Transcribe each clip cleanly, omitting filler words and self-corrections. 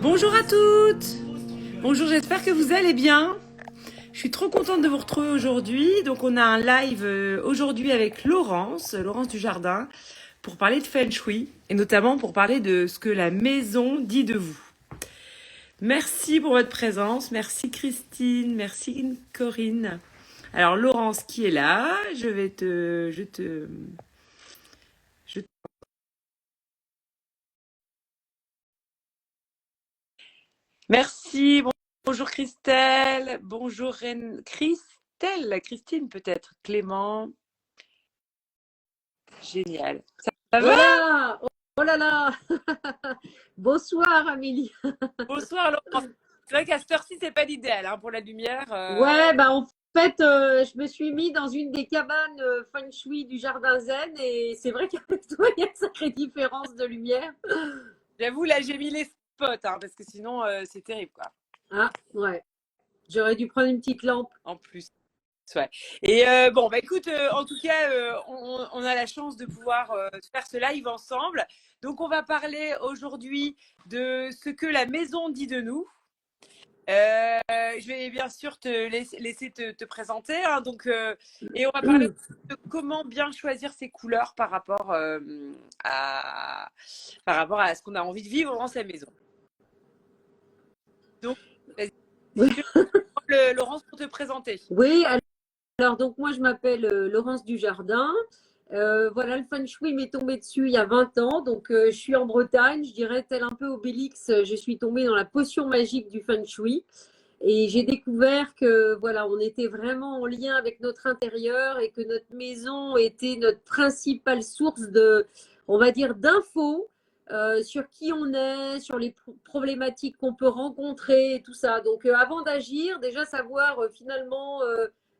Bonjour à toutes. Bonjour, j'espère que vous allez bien. Je suis trop contente de vous retrouver aujourd'hui. Donc on a un live aujourd'hui avec Laurence du Jardin, pour parler de Feng Shui et notamment pour parler de ce que la maison dit de vous. Merci pour votre présence. Merci Christine. Merci Corinne. Alors Laurence qui est là, je- merci. Bonjour Christelle. Bonjour Christine peut-être. Clément. Génial. Ça va? Voilà! Oh là là! Bonsoir Amélie. Bonsoir Laurence. C'est vrai qu'à cette heure-ci, c'est pas l'idéal hein, pour la lumière. Ouais, bah en fait, je me suis mis dans une des cabanes feng shui du jardin zen et c'est vrai qu'avec toi, il y a une sacrée différence de lumière. J'avoue, là, j'ai mis les spots hein, parce que sinon, c'est terrible quoi. Ah, ouais. J'aurais dû prendre une petite lampe. En plus. Ouais. Et bon, bah écoute, en tout cas, on a la chance de pouvoir faire ce live ensemble. Donc, on va parler aujourd'hui de ce que la maison dit de nous. Je vais bien sûr laisser te présenter. Hein, donc, et on va parler de comment bien choisir ses couleurs à, par rapport à ce qu'on a envie de vivre dans sa maison. Donc, vas-y, si tu veux, Laurence, pour te présenter. Oui, alors donc moi je m'appelle Laurence Dujardin. Voilà, le feng shui m'est tombé dessus il y a 20 ans. Donc je suis en Bretagne, je dirais tel un peu Obélix, je suis tombée dans la potion magique du feng shui. Et j'ai découvert que voilà, on était vraiment en lien avec notre intérieur et que notre maison était notre principale source de, on va dire, d'infos sur qui on est, sur les problématiques qu'on peut rencontrer et tout ça. Donc avant d'agir, déjà savoir finalement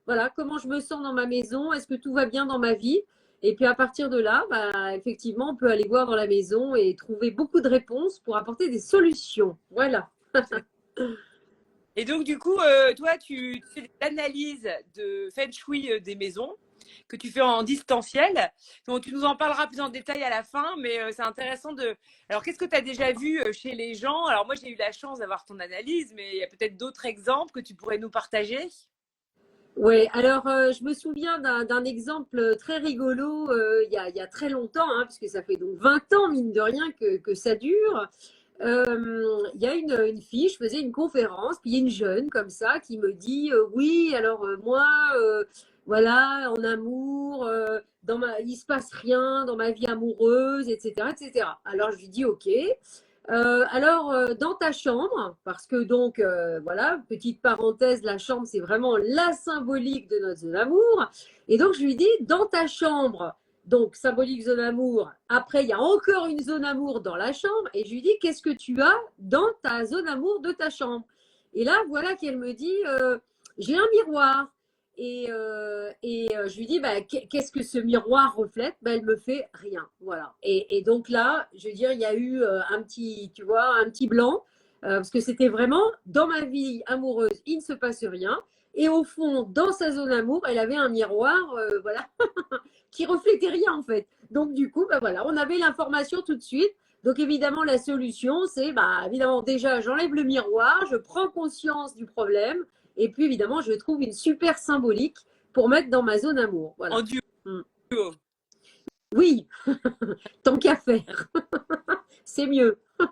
voilà, comment je me sens dans ma maison, est-ce que tout va bien dans ma vie. Et puis à partir de là, bah, effectivement, on peut aller voir dans la maison et trouver beaucoup de réponses pour apporter des solutions. Voilà. Et donc, du coup, toi, tu fais des analyses de Feng Shui des maisons que tu fais en distanciel. Donc, tu nous en parleras plus en détail à la fin, mais c'est intéressant de… Alors, qu'est-ce que tu as déjà vu chez les gens? Alors, moi, j'ai eu la chance d'avoir ton analyse, mais il y a peut-être d'autres exemples que tu pourrais nous partager. Oui, alors je me souviens d'un exemple très rigolo il y a très longtemps, hein, puisque ça fait donc 20 ans, mine de rien, que ça dure. Il y a une fille, je faisais une conférence, puis il y a une jeune comme ça qui me dit oui, alors moi, voilà, en amour, il se passe rien dans ma vie amoureuse, etc., etc. Alors je lui dis ok. Alors, dans ta chambre, parce que donc, voilà, petite parenthèse, la chambre, c'est vraiment la symbolique de notre zone d'amour. Et donc, je lui dis, dans ta chambre, donc symbolique zone amour, après, il y a encore une zone amour dans la chambre. Et je lui dis, qu'est-ce que tu as dans ta zone amour de ta chambre? Et là, voilà qu'elle me dit, j'ai un miroir. Je lui dis, bah, qu'est-ce que ce miroir reflète? Bah, elle me fait rien. Voilà. Et donc là, je veux dire, il y a eu un petit, tu vois, un petit blanc, parce que c'était vraiment dans ma vie amoureuse, il ne se passe rien. Et au fond, dans sa zone amour, elle avait un miroir, voilà, qui reflétait rien en fait. Donc du coup, bah voilà, on avait l'information tout de suite. Donc évidemment, la solution, c'est, bah évidemment, déjà, j'enlève le miroir, je prends conscience du problème, et puis évidemment, je trouve une super symbolique pour mettre dans ma zone amour. En Voilà. duo. Mm. Oui, tant qu'à faire, c'est mieux. Donc,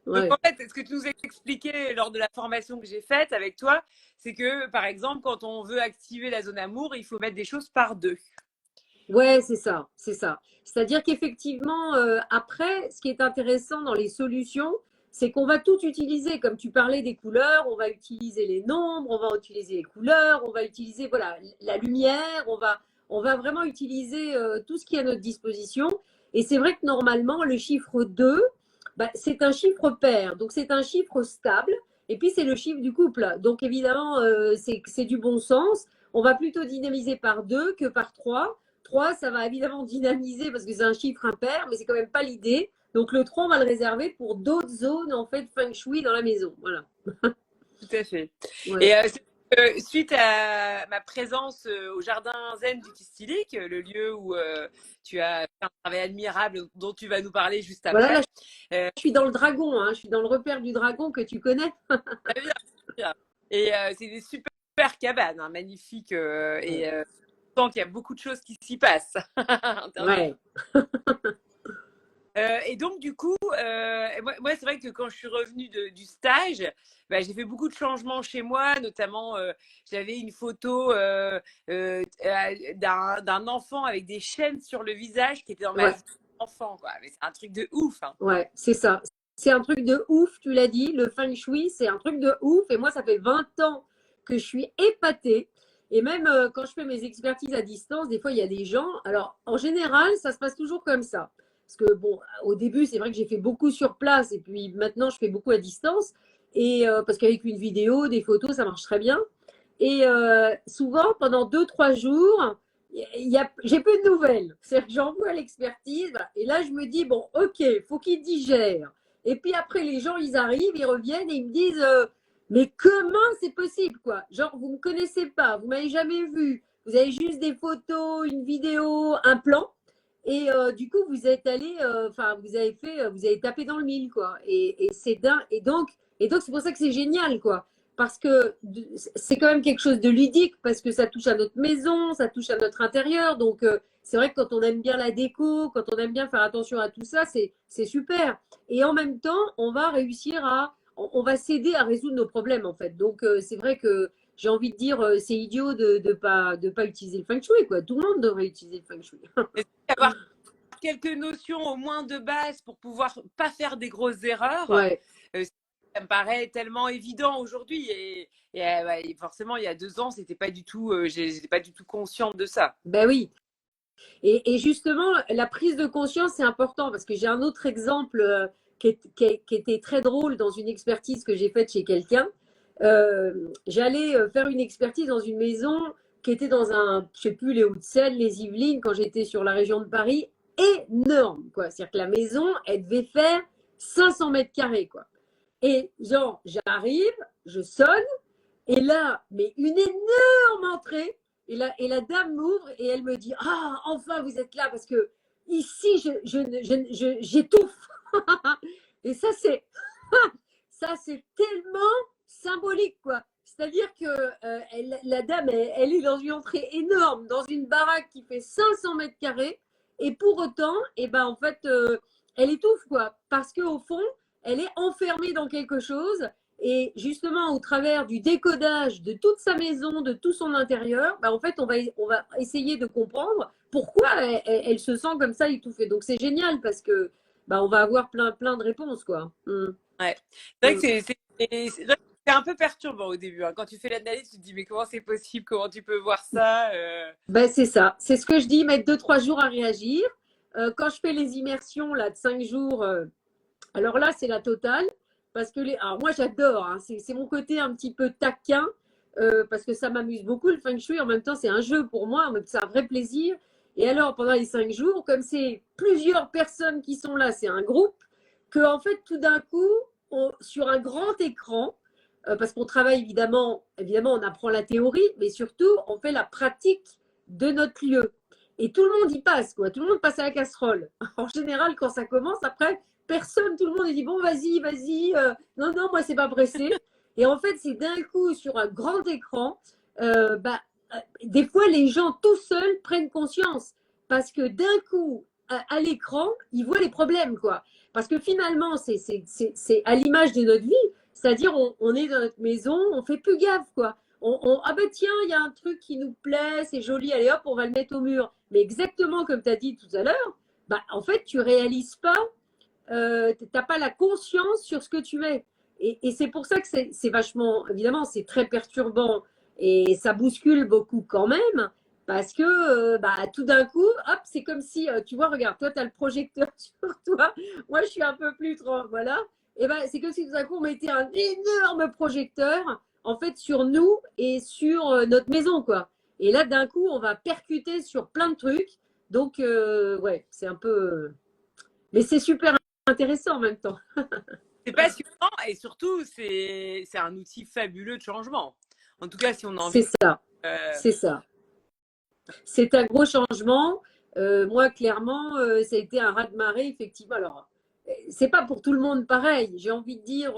en Ouais. fait, ce que tu nous as expliqué lors de la formation que j'ai faite avec toi, c'est que, par exemple, quand on veut activer la zone amour, il faut mettre des choses par deux. Ouais, c'est ça, c'est ça. C'est-à-dire qu'effectivement, après, ce qui est intéressant dans les solutions, c'est qu'on va tout utiliser. Comme tu parlais des couleurs, on va utiliser les nombres, on va utiliser les couleurs, on va utiliser voilà, la lumière, on va vraiment utiliser tout ce qui est à notre disposition. Et c'est vrai que normalement, le chiffre 2, bah, c'est un chiffre pair, donc c'est un chiffre stable. Et puis, c'est le chiffre du couple. Donc, évidemment, c'est du bon sens. On va plutôt dynamiser par 2 que par 3. 3, ça va évidemment dynamiser parce que c'est un chiffre impair, mais c'est quand même pas l'idée. Donc le 3, on va le réserver pour d'autres zones en fait feng shui dans la maison. Voilà. Tout à fait. Et Ouais. Suite à ma présence au jardin zen du Kistilic, le lieu où tu as fait un travail admirable dont tu vas nous parler juste Voilà, là, après. Euh, je suis dans le dragon, hein, je suis dans le repère du dragon que tu connais. Très bien, bien. Et c'est des super cabanes, hein, magnifiques. Et on sent qu'il y a beaucoup de choses qui s'y passent en termes de. Ouais, Et donc, du coup, moi c'est vrai que quand je suis revenue du stage, bah, j'ai fait beaucoup de changements chez moi, notamment j'avais une photo d'un enfant avec des chaînes sur le visage qui était dans ma ouais. vie d'enfant, quoi. Mais c'est un truc de ouf, hein. Ouais, c'est ça. C'est un truc de ouf, tu l'as dit. Le feng shui, c'est un truc de ouf. Et moi, ça fait 20 ans que je suis épatée. Et même quand je fais mes expertises à distance, des fois, il y a des gens. Alors, en général, ça se passe toujours comme ça. Parce que, bon, au début, c'est vrai que j'ai fait beaucoup sur place. Et puis maintenant, je fais beaucoup à distance. Et parce qu'avec une vidéo, des photos, ça marche très bien. Et souvent, pendant 2, 3 jours, j'ai peu de nouvelles. C'est-à-dire que j'envoie l'expertise et là, je me dis, bon, ok, faut qu'ils digèrent. Et puis après, les gens, ils arrivent, ils reviennent et ils me disent, mais comment c'est possible, quoi? Genre, vous ne me connaissez pas, vous m'avez jamais vu, vous avez juste des photos, une vidéo, un plan. Et du coup, vous êtes allé, enfin, vous avez fait, vous avez tapé dans le mille, quoi. Et c'est dingue. Et donc, c'est pour ça que c'est génial, quoi, parce que c'est quand même quelque chose de ludique, parce que ça touche à notre maison, ça touche à notre intérieur. Donc, c'est vrai que quand on aime bien la déco, quand on aime bien faire attention à tout ça, c'est super. Et en même temps, on va réussir on va s'aider à résoudre nos problèmes, en fait. Donc, c'est vrai que j'ai envie de dire, c'est idiot de pas utiliser le feng shui, quoi. Tout le monde devrait utiliser le feng shui. Et avoir quelques notions au moins de base pour pouvoir pas faire des grosses erreurs, Ouais, ça me paraît tellement évident aujourd'hui. Et forcément, il y a 2 ans, j'étais pas du tout consciente de ça. ben oui. Et justement, la prise de conscience, c'est important parce que j'ai un autre exemple qui était très drôle dans une expertise que j'ai faite chez quelqu'un. J'allais faire une expertise dans une maison qui était dans je sais plus, les Hauts-de-Seine, les Yvelines, quand j'étais sur la région de Paris, énorme, quoi. C'est-à-dire que la maison, elle devait faire 500 mètres carrés, quoi. Et genre, j'arrive, je sonne, et là, mais une énorme entrée. Et la dame m'ouvre et elle me dit, ah, enfin, vous êtes là parce que ici, j'étouffe. Et ça, c'est tellement symbolique, quoi. C'est-à-dire que la dame, elle est dans une entrée énorme, dans une baraque qui fait 500 mètres carrés. Et pour autant, et ben, en fait, elle étouffe, quoi. Parce qu'au fond, elle est enfermée dans quelque chose. Et justement, au travers du décodage de toute sa maison, de tout son intérieur, bah, en fait, on va essayer de comprendre pourquoi elle se sent comme ça étouffée. Donc, c'est génial parce que bah, on va avoir plein, plein de réponses, quoi. Ouais. C'est vrai que Mm. c'est un peu perturbant au début, hein. Quand tu fais l'analyse, tu te dis mais comment c'est possible? Comment tu peux voir ça? Ben, c'est ça. C'est ce que je dis, mettre 2, 3 jours à réagir. Quand je fais les immersions là, de 5 jours, alors là, c'est la totale. Parce que alors moi, j'adore. Hein, c'est mon côté un petit peu taquin. Parce que ça m'amuse beaucoup le feng shui. En même temps, c'est un jeu pour moi. C'est un vrai plaisir. Et alors, pendant les 5 jours, comme c'est plusieurs personnes qui sont là, c'est un groupe, que en fait, tout d'un coup, sur un grand écran, parce qu'on travaille évidemment, on apprend la théorie, mais surtout, on fait la pratique de notre lieu. Et tout le monde y passe, quoi. Tout le monde passe à la casserole. En général, quand ça commence, après, personne, tout le monde dit bon, vas-y, vas-y. Non, non, moi, c'est pas pressé. Et en fait, c'est d'un coup sur un grand écran. Des fois, les gens tout seuls prennent conscience parce que d'un coup, à l'écran, ils voient les problèmes, quoi. Parce que finalement, c'est à l'image de notre vie, c'est-à-dire on est dans notre maison, on fait plus gaffe, quoi. Ah ben tiens, il y a un truc qui nous plaît, c'est joli, allez hop, on va le mettre au mur. Mais exactement comme tu as dit tout à l'heure, bah, en fait, tu réalises pas, tu n'as pas la conscience sur ce que tu mets. Et c'est pour ça que c'est vachement, évidemment, c'est très perturbant et ça bouscule beaucoup quand même. Parce que bah, tout d'un coup, hop, c'est comme si, tu vois, regarde, toi, tu as le projecteur sur toi, moi, je suis un peu plus trop, voilà. Et ben, c'est comme si tout d'un coup, on mettait un énorme projecteur, en fait, sur nous et sur notre maison, quoi. Et là, d'un coup, on va percuter sur plein de trucs. Donc, ouais, c'est un peu. Mais c'est super intéressant en même temps. C'est passionnant et surtout, c'est un outil fabuleux de changement. En tout cas, si on a envie C'est ça, euh, c'est ça. C'est un gros changement. Moi, clairement, ça a été un raz-de-marée, effectivement. Alors, c'est pas pour tout le monde pareil. J'ai envie de dire,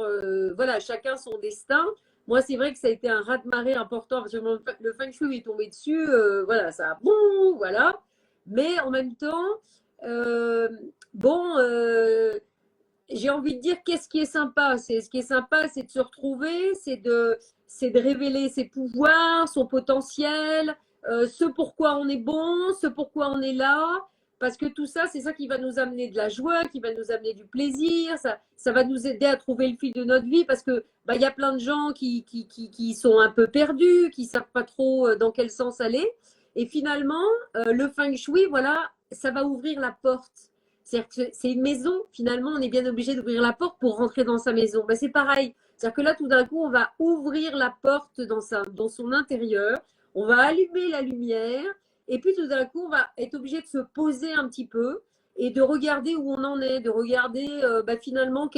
voilà, chacun son destin. Moi, c'est vrai que ça a été un raz-de-marée important parce que le feng shui m'est tombé dessus. Voilà, ça a boum, voilà. Mais en même temps, euh, bon, j'ai envie de dire qu'est-ce qui est sympa. Ce qui est sympa, c'est de se retrouver, c'est de révéler ses pouvoirs, son potentiel, ce pourquoi on est bon, ce pourquoi on est là. Parce que tout ça, c'est ça qui va nous amener de la joie, qui va nous amener du plaisir, ça va nous aider à trouver le fil de notre vie parce que bah, y a plein de gens qui sont un peu perdus, qui savent pas trop dans quel sens aller. Et finalement, le feng shui, voilà, ça va ouvrir la porte. C'est-à-dire que c'est une maison, finalement, on est bien obligé d'ouvrir la porte pour rentrer dans sa maison. Ben, c'est pareil. C'est-à-dire que là, tout d'un coup, on va ouvrir la porte dans son intérieur, on va allumer la lumière, et puis tout d'un coup, on va être obligé de se poser un petit peu et de regarder où on en est, de regarder ben, finalement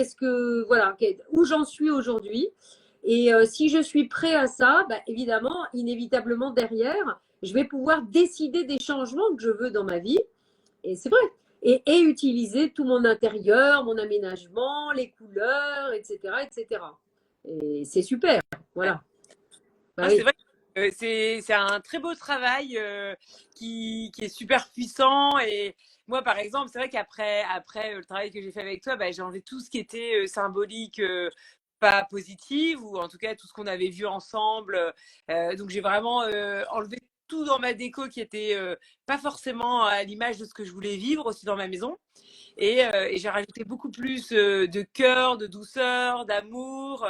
voilà, où j'en suis aujourd'hui. Et si je suis prêt à ça, ben, évidemment, inévitablement derrière, je vais pouvoir décider des changements que je veux dans ma vie. Et c'est vrai. Et utiliser tout mon intérieur, mon aménagement, les couleurs, etc., etc. Et c'est super. Voilà. Bah c'est oui. vrai que c'est un très beau travail qui est super puissant. Et moi, par exemple, c'est vrai qu'après le travail que j'ai fait avec toi, bah, j'ai enlevé tout ce qui était symbolique, pas positive, ou en tout cas tout ce qu'on avait vu ensemble. Donc j'ai vraiment enlevé tout dans ma déco qui était pas forcément à l'image de ce que je voulais vivre aussi dans ma maison. Et j'ai rajouté beaucoup plus de cœur, de douceur, d'amour,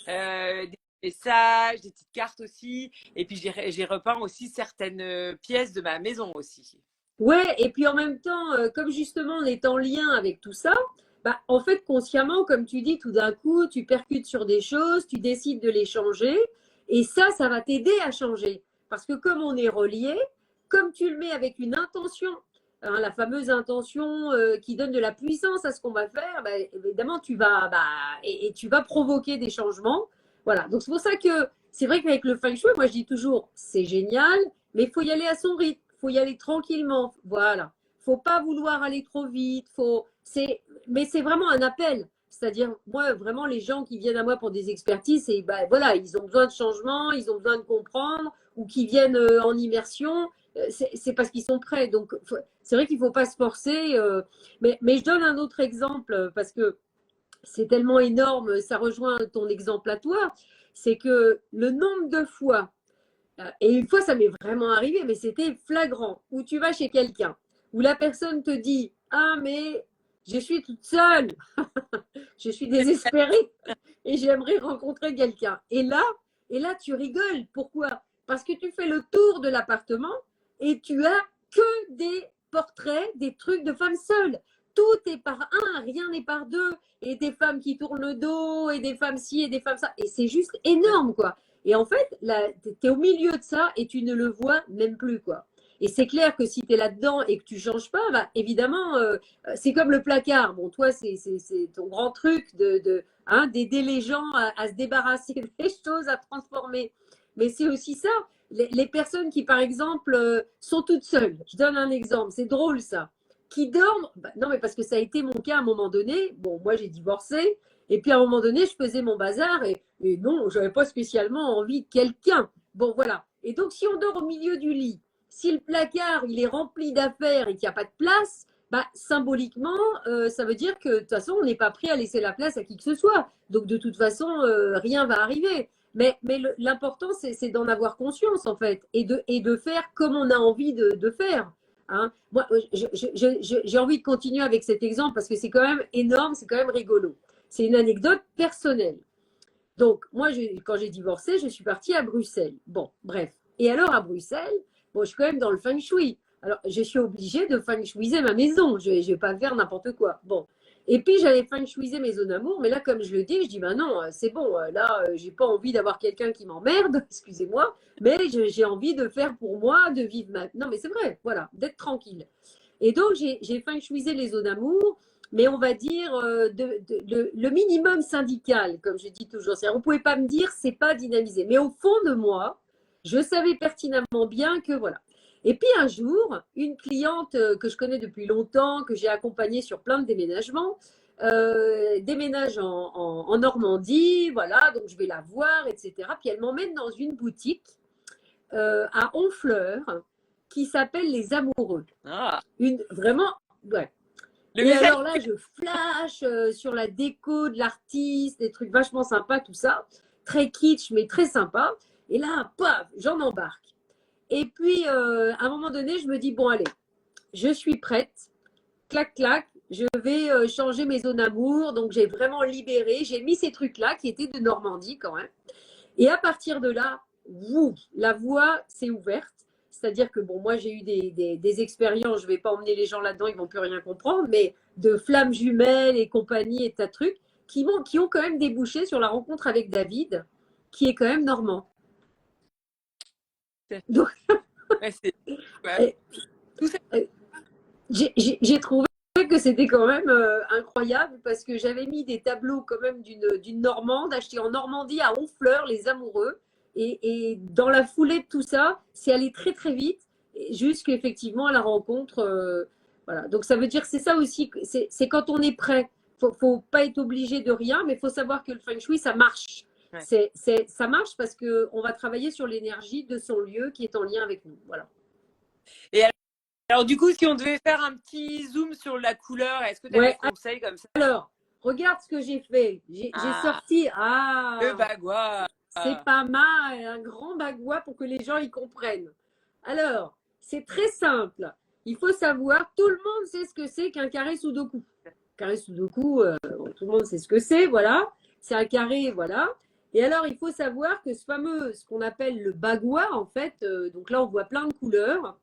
des messages, des petites cartes aussi. Et puis j'ai repeint aussi certaines pièces de ma maison aussi. Ouais, et puis en même temps, comme justement on est en lien avec tout ça, bah, en fait, consciemment, comme tu dis, tout d'un coup, tu percutes sur des choses, tu décides de les changer, et ça va t'aider à changer. Parce que comme on est relié, comme tu le mets avec une intention, hein, la fameuse intention qui donne de la puissance à ce qu'on va faire, bah, évidemment, et tu vas provoquer des changements. Voilà. Donc c'est pour ça que c'est vrai qu'avec le feng shui, moi je dis toujours, c'est génial, mais il faut y aller à son rythme, il faut y aller tranquillement. Voilà. Faut pas vouloir aller trop vite. Mais c'est vraiment un appel. C'est-à-dire, moi, vraiment, les gens qui viennent à moi pour des expertises, bah, voilà, ils ont besoin de changement, ils ont besoin de comprendre, ou qui viennent en immersion, c'est parce qu'ils sont prêts. Donc, c'est vrai qu'il ne faut pas se forcer. Mais je donne un autre exemple parce que c'est tellement énorme, ça rejoint ton exemple à toi. C'est que le nombre de fois et une fois, ça m'est vraiment arrivé, mais c'était flagrant, où tu vas chez quelqu'un, où la personne te dit, ah, mais je suis toute seule, je suis désespérée et j'aimerais rencontrer quelqu'un. Et là, tu rigoles. Pourquoi? Parce que tu fais le tour de l'appartement et tu as que des portraits, des trucs de femmes seules. Tout est par un, rien n'est par deux. Et des femmes qui tournent le dos, et des femmes ci, et des femmes ça. Et c'est juste énorme, quoi. Et en fait, tu es au milieu de ça et tu ne le vois même plus, quoi. Et c'est clair que si tu es là-dedans et que tu changes pas, bah, évidemment, c'est comme le placard. Bon, toi, c'est ton grand truc d'aider les gens à se débarrasser des choses, à transformer. Mais c'est aussi ça. Les personnes qui, par exemple, sont toutes seules. Je donne un exemple. C'est drôle, ça. Qui dorment. Bah, non, mais parce que ça a été mon cas à un moment donné. Bon, moi, j'ai divorcé. Et puis, à un moment donné, je faisais mon bazar. Et non, je n'avais pas spécialement envie de quelqu'un. Bon, voilà. Et donc, si on dort au milieu du lit, si le placard il est rempli d'affaires et qu'il n'y a pas de place, bah, symboliquement, ça veut dire que de toute façon, on n'est pas prêt à laisser la place à qui que ce soit. Donc, de toute façon, rien va arriver. Mais l'important, c'est d'en avoir conscience, en fait, et de faire comme on a envie de faire. Hein. Moi, j'ai envie de continuer avec cet exemple parce que c'est quand même énorme, c'est quand même rigolo. C'est une anecdote personnelle. Donc, moi, quand j'ai divorcé, je suis partie à Bruxelles. Bon, bref. Et alors, à Bruxelles, bon, je suis quand même dans le feng shui. Alors, je suis obligée de feng shuiser ma maison. Je ne vais pas faire n'importe quoi. Bon. Et puis, j'avais feng shuisé mes zones d'amour. Mais là, comme je le dis, je dis, ben non, c'est bon. Là, j'ai pas envie d'avoir quelqu'un qui m'emmerde, excusez-moi. Mais j'ai envie de faire pour moi, de vivre maintenant. Non, mais c'est vrai, voilà, d'être tranquille. Et donc, j'ai feng shuisé les zones d'amour. mais on va dire le minimum syndical, comme je dis toujours. C'est-à-dire, on ne pouvait pas me dire c'est pas dynamisé. Mais au fond de moi, je savais pertinemment bien que voilà. Et puis un jour, une cliente que je connais depuis longtemps, que j'ai accompagnée sur plein de déménagements, déménage en Normandie, voilà, donc je vais la voir, etc. Puis elle m'emmène dans une boutique à Honfleur qui s'appelle Les Amoureux. Ah, Vraiment, ouais. le Et message. alors là, je flash sur la déco de l'artiste, des trucs vachement sympas, tout ça. Très kitsch, mais très sympa. Et là, paf, j'en embarque. Et puis, à un moment donné, je me dis, bon, allez, je suis prête. Clac, clac, je vais changer mes zones amour. Donc, j'ai vraiment libéré. J'ai mis ces trucs-là qui étaient de Normandie quand même. Et à partir de là, la voie s'est ouverte. C'est-à-dire que, bon, moi, j'ai eu des expériences, je ne vais pas emmener les gens là-dedans, ils ne vont plus rien comprendre, mais de flammes jumelles et compagnie et tas de trucs qui ont quand même débouché sur la rencontre avec David, qui est quand même normand. Donc, ouais, j'ai trouvé que c'était quand même incroyable parce que j'avais mis des tableaux quand même d'une Normande achetée en Normandie à Honfleur, Les Amoureux. Et dans la foulée de tout ça, c'est allé très très vite jusqu'effectivement à la rencontre. Voilà. Donc ça veut dire que c'est ça aussi, c'est quand on est prêt. Faut pas être obligé de rien, mais il faut savoir que le feng shui, ça marche. Ouais. Ça marche parce qu'on va travailler sur l'énergie de son lieu qui est en lien avec nous. Voilà. Et alors, du coup, si on devait faire un petit zoom sur la couleur, est-ce que tu as des conseils comme ça? Alors, regarde ce que j'ai fait. J'ai sorti. Le bagua. C'est pas mal, un grand bagua pour que les gens y comprennent. Alors, c'est très simple. Il faut savoir, tout le monde sait ce que c'est qu'un carré Sudoku. Carré Sudoku, tout le monde sait ce que c'est, voilà. C'est un carré, voilà. Et alors, il faut savoir que ce qu'on appelle le bagua, en fait, donc là, on voit plein de couleurs.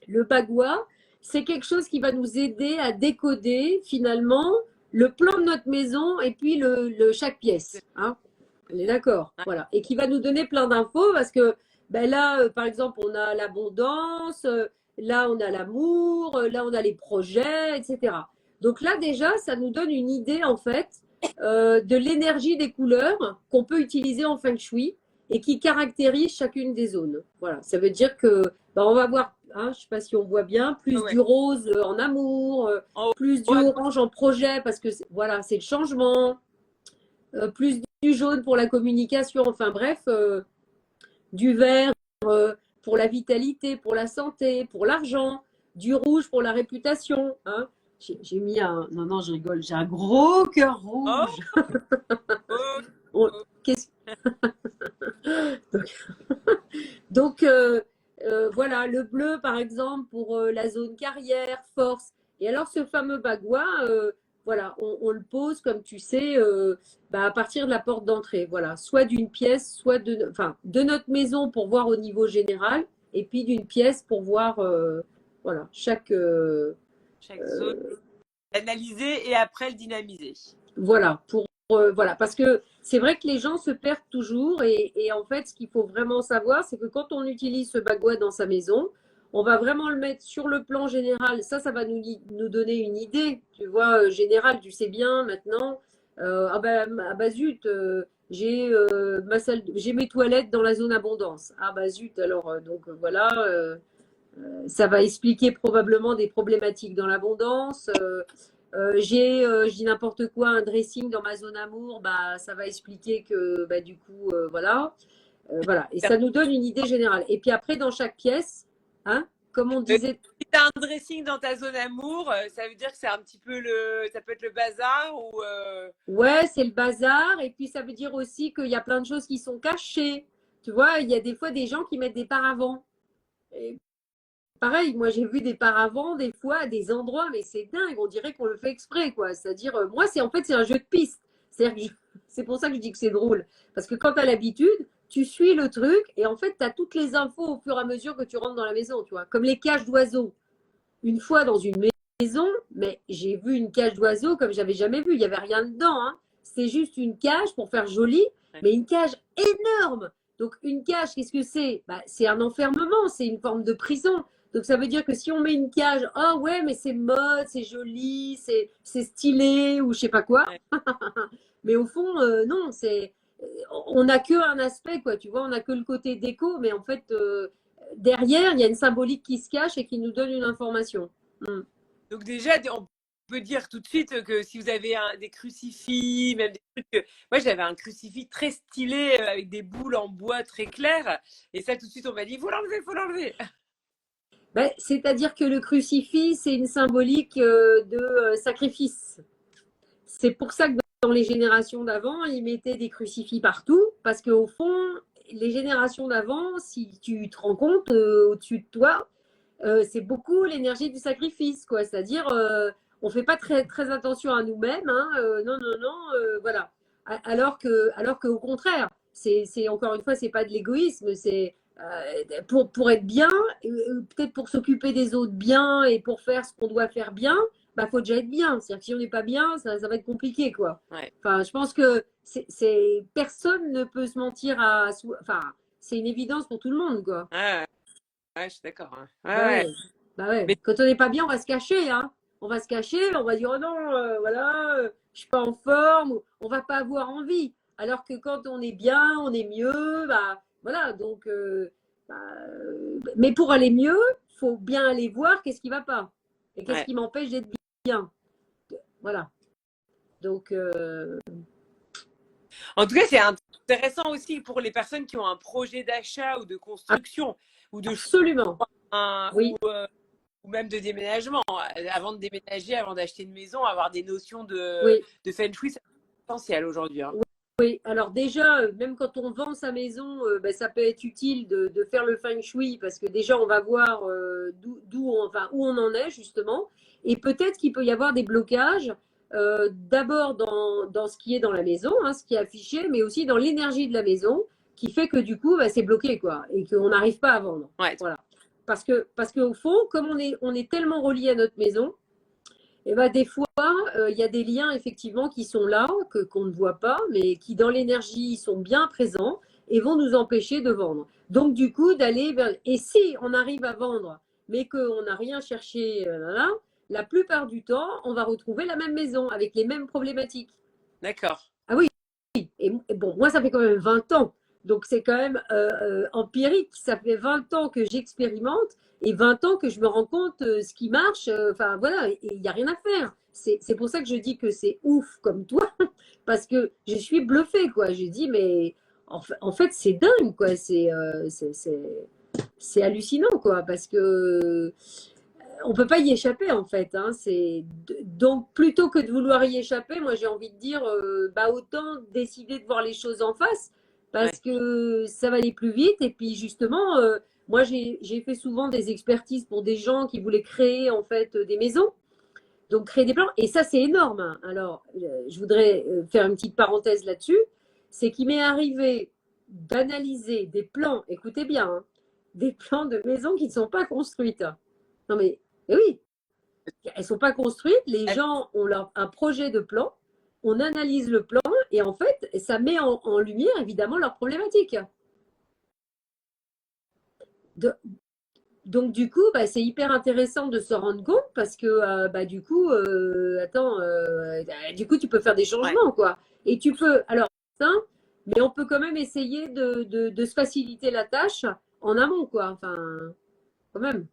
Le bagua, c'est quelque chose qui va nous aider à décoder, finalement, le plan de notre maison et puis chaque pièce. Hein. On est d'accord, voilà. Et qui va nous donner plein d'infos parce que ben là, par exemple, on a l'abondance, là, on a l'amour, là, on a les projets, etc. Donc là, déjà, ça nous donne une idée, en fait, de l'énergie des couleurs qu'on peut utiliser en feng shui et qui caractérise chacune des zones. Voilà, ça veut dire que ben, on va voir, hein, je ne sais pas si on voit bien, plus du rose en amour, plus du orange en projet parce que voilà, c'est le changement. Plus du jaune pour la communication, enfin bref, du vert pour la vitalité, pour la santé, pour l'argent, du rouge pour la réputation. Hein. J'ai mis un. Non, je rigole, j'ai un gros cœur rouge. Donc voilà, le bleu par exemple pour la zone carrière, force. Et alors ce fameux bagua, voilà, on le pose comme tu sais à partir de la porte d'entrée. Voilà, soit d'une pièce, soit de notre maison pour voir au niveau général, et puis d'une pièce pour voir voilà chaque zone analyser et après le dynamiser. Voilà, voilà, parce que c'est vrai que les gens se perdent toujours et en fait, ce qu'il faut vraiment savoir, c'est que quand on utilise ce bagua dans sa maison, on va vraiment le mettre sur le plan général. Ça va nous donner une idée, tu vois, générale. Tu sais bien maintenant, zut, j'ai mes toilettes dans la zone abondance. Ah bah zut, alors donc voilà, ça va expliquer probablement des problématiques dans l'abondance. Je dis n'importe quoi, un dressing dans ma zone amour, bah, ça va expliquer que du coup, voilà. Voilà. Et ça nous donne une idée générale. Et puis après, dans chaque pièce, hein, comme on disait. Si tu as un dressing dans ta zone amour, ça veut dire que c'est un petit peu ça peut être le bazar ou. Ouais, c'est le bazar. Et puis ça veut dire aussi qu'il y a plein de choses qui sont cachées. Tu vois, il y a des fois des gens qui mettent des paravents. Et pareil, moi j'ai vu des paravents des fois à des endroits, mais c'est dingue, on dirait qu'on le fait exprès, quoi. C'est-à-dire, moi, c'est un jeu de piste. C'est pour ça que je dis que c'est drôle. Parce que quand tu as l'habitude, tu suis le truc et en fait, tu as toutes les infos au fur et à mesure que tu rentres dans la maison, tu vois. Comme les cages d'oiseaux. Une fois dans une maison, mais j'ai vu une cage d'oiseaux comme j'avais jamais vu. Il n'y avait rien dedans, hein. C'est juste une cage pour faire joli, mais une cage énorme. Donc, une cage, qu'est-ce que c'est? C'est un enfermement, c'est une forme de prison. Donc ça veut dire que si on met une cage, ah ouais, mais c'est mode, c'est joli, c'est stylé ou je sais pas quoi. Ouais. Mais au fond, non, on n'a que un aspect, quoi. Tu vois, on n'a que le côté déco, mais en fait, derrière, il y a une symbolique qui se cache et qui nous donne une information. Mm. Donc déjà, on peut dire tout de suite que si vous avez des crucifix, même des trucs moi j'avais un crucifix très stylé avec des boules en bois très claires. Et ça, tout de suite, on m'a dit, faut l'enlever, faut l'enlever. Ben, c'est-à-dire que le crucifix, c'est une symbolique de sacrifice. C'est pour ça que dans les générations d'avant, ils mettaient des crucifix partout, parce qu'au fond, les générations d'avant, si tu te rends compte, au-dessus de toi, c'est beaucoup l'énergie du sacrifice, quoi. C'est-à-dire, on fait pas très, très attention à nous-mêmes, hein, non, non, non, voilà. Alors que, au contraire, c'est encore une fois, c'est pas de l'égoïsme, c'est pour être bien, peut-être pour s'occuper des autres bien et pour faire ce qu'on doit faire bien, bah faut déjà être bien. C'est-à-dire que si on n'est pas bien, ça va être compliqué, quoi. Ouais. Enfin, je pense que personne ne peut se mentir enfin, c'est une évidence pour tout le monde, quoi. Ouais, ouais, je suis d'accord. Hein. Bah Ouais, ouais, ouais. bah ouais. Mais Quand on n'est pas bien, on va se cacher, hein. On va se cacher, on va dire oh non, voilà, je suis pas en forme, on va pas avoir envie. Alors que quand on est bien, on est mieux, bah voilà. Donc, bah, mais pour aller mieux, faut bien aller voir qu'est-ce qui va pas et qu'est-ce ouais. qui m'empêche d'être bien. Voilà. Donc, En tout cas, c'est intéressant aussi pour les personnes qui ont un projet d'achat ou de construction ou de absolument. choix, Oui, ou même de déménagement. Avant de déménager, avant d'acheter une maison, avoir des notions oui. de feng shui, c'est essentiel aujourd'hui. Hein. Oui, alors déjà, même quand on vend sa maison, ben, ça peut être utile de faire le feng shui parce que déjà, on va voir enfin, où on en est justement. Et peut-être qu'il peut y avoir des blocages, d'abord dans ce qui est dans la maison, hein, ce qui est affiché, mais aussi dans l'énergie de la maison qui fait que du coup, ben, c'est bloqué quoi, et qu'on n'arrive pas à vendre. Ouais. Voilà. Parce qu'au fond, comme on est tellement relié à notre maison, et ben, des fois, il y a des liens effectivement qui sont là, qu'on ne voit pas, mais qui dans l'énergie sont bien présents et vont nous empêcher de vendre. Donc du coup, d'aller vers... Et si on arrive à vendre, mais qu'on n'a rien cherché, là, la plupart du temps, on va retrouver la même maison avec les mêmes problématiques. D'accord. Ah oui, et bon, moi, ça fait quand même 20 ans. Donc, c'est quand même empirique. Ça fait 20 ans que j'expérimente et 20 ans que je me rends compte ce qui marche. Enfin, voilà, et il n'y a rien à faire. C'est pour ça que je dis que c'est ouf comme toi, parce que je suis bluffée, quoi. J'ai dit, mais en fait, c'est dingue, quoi. C'est hallucinant, quoi, parce que on peut pas y échapper en fait. Hein. Donc plutôt que de vouloir y échapper, moi j'ai envie de dire, bah autant décider de voir les choses en face parce Ouais. que ça va aller plus vite. Et puis justement, moi j'ai fait souvent des expertises pour des gens qui voulaient créer en fait des maisons, donc créer des plans. Et ça c'est énorme. Hein. Alors je voudrais faire une petite parenthèse là-dessus. C'est qu'il m'est arrivé d'analyser des plans. Écoutez bien, hein, des plans de maisons qui ne sont pas construites. Non mais oui, elles ne sont pas construites, les gens ont un projet de plan, on analyse le plan et en fait, ça met en lumière évidemment leurs problématiques. Donc du coup, bah, c'est hyper intéressant de se rendre compte parce que bah, du coup, du coup, tu peux faire des Ouais. changements, quoi. Et tu peux, alors, ça, mais on peut quand même essayer de se faciliter la tâche en amont, quoi. Enfin, quand même.